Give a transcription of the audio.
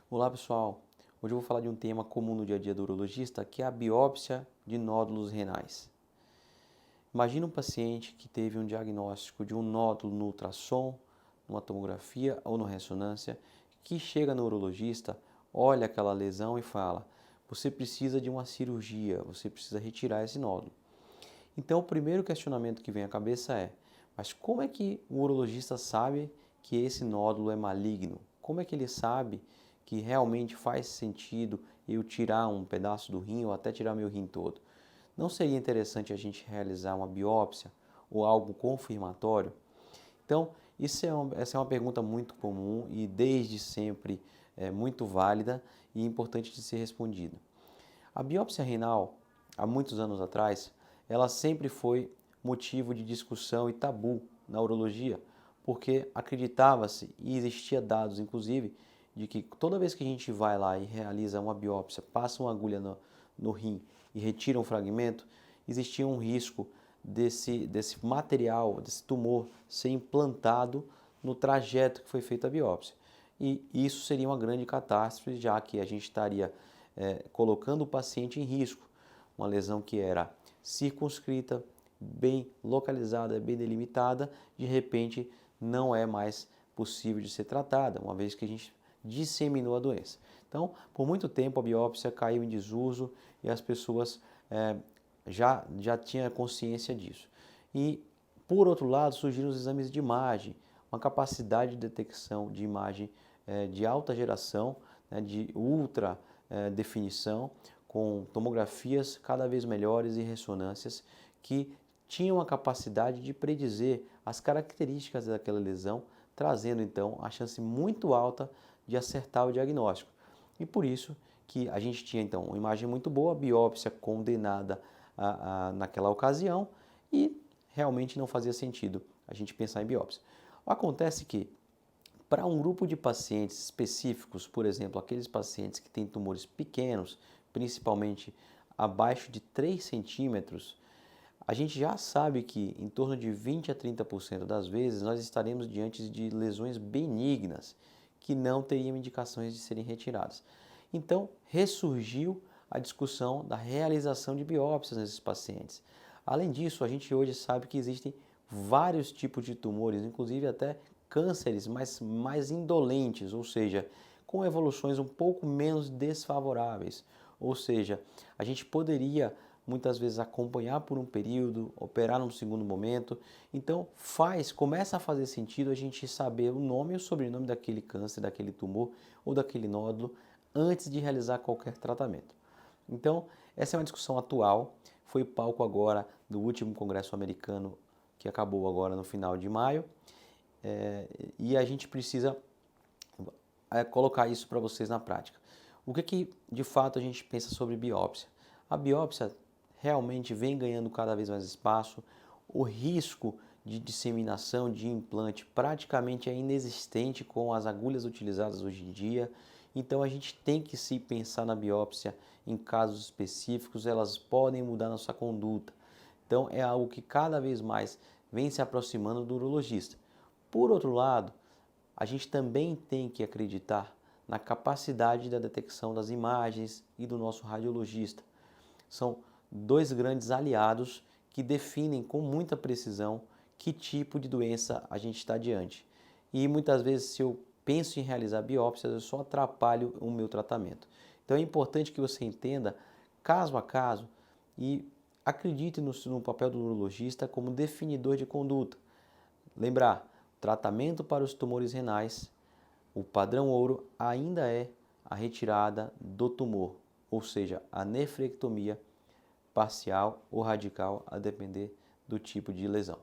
Olá pessoal, hoje eu vou falar de um tema comum no dia a dia do urologista, que é a biópsia de nódulos renais. Imagina um paciente que teve um diagnóstico de um nódulo no ultrassom, numa tomografia ou na ressonância, que chega no urologista, olha aquela lesão e fala: você precisa de uma cirurgia, você precisa retirar esse nódulo. Então o primeiro questionamento que vem à cabeça é: mas como é que o urologista sabe que esse nódulo é maligno? Como é que ele sabe que realmente faz sentido eu tirar um pedaço do rim ou até tirar meu rim todo? Não seria interessante a gente realizar uma biópsia ou algo confirmatório? Então, essa é uma pergunta muito comum e desde sempre é muito válida e importante de ser respondida. A biópsia renal, há muitos anos atrás, ela sempre foi motivo de discussão e tabu na urologia, porque acreditava-se e existia dados, inclusive, de que toda vez que a gente vai lá e realiza uma biópsia, passa uma agulha no rim e retira um fragmento, existia um risco desse material, desse tumor, ser implantado no trajeto que foi feita a biópsia. E isso seria uma grande catástrofe, já que a gente estaria colocando o paciente em risco. Uma lesão que era circunscrita, bem localizada, bem delimitada, de repente não é mais possível de ser tratada, uma vez que a gente disseminou a doença. Então, por muito tempo a biópsia caiu em desuso e as pessoas já tinham consciência disso. E, por outro lado, surgiram os exames de imagem, uma capacidade de detecção de imagem de alta geração, de ultra definição, com tomografias cada vez melhores e ressonâncias que tinham a capacidade de predizer as características daquela lesão, trazendo então a chance muito alta de acertar o diagnóstico. E por isso que a gente tinha então uma imagem muito boa, biópsia condenada naquela ocasião e realmente não fazia sentido a gente pensar em biópsia. Acontece que para um grupo de pacientes específicos, por exemplo, aqueles pacientes que têm tumores pequenos, principalmente abaixo de 3 centímetros, a gente já sabe que em torno de 20 a 30% das vezes nós estaremos diante de lesões benignas que não teriam indicações de serem retiradas. Então, ressurgiu a discussão da realização de biópsias nesses pacientes. Além disso, a gente hoje sabe que existem vários tipos de tumores, inclusive até cânceres mais indolentes, ou seja, com evoluções um pouco menos desfavoráveis. Ou seja, a gente poderia muitas vezes acompanhar por um período, operar num segundo momento. Então começa a fazer sentido a gente saber o nome e o sobrenome daquele câncer, daquele tumor ou daquele nódulo antes de realizar qualquer tratamento. Então, essa é uma discussão atual, foi palco agora do último Congresso Americano que acabou agora no final de maio, e a gente precisa colocar isso para vocês na prática. O que de fato a gente pensa sobre biópsia? A biópsia realmente vem ganhando cada vez mais espaço, o risco de disseminação de implante praticamente é inexistente com as agulhas utilizadas hoje em dia, então a gente tem que se pensar na biópsia em casos específicos, elas podem mudar nossa conduta. Então é algo que cada vez mais vem se aproximando do urologista. Por outro lado, a gente também tem que acreditar na capacidade da detecção das imagens e do nosso radiologista. São dois grandes aliados que definem com muita precisão que tipo de doença a gente está diante. E muitas vezes, se eu penso em realizar biópsias, eu só atrapalho o meu tratamento. Então é importante que você entenda caso a caso e acredite no papel do urologista como definidor de conduta. Lembrar, tratamento para os tumores renais, o padrão ouro ainda é a retirada do tumor, ou seja, a nefrectomia parcial ou radical, a depender do tipo de lesão.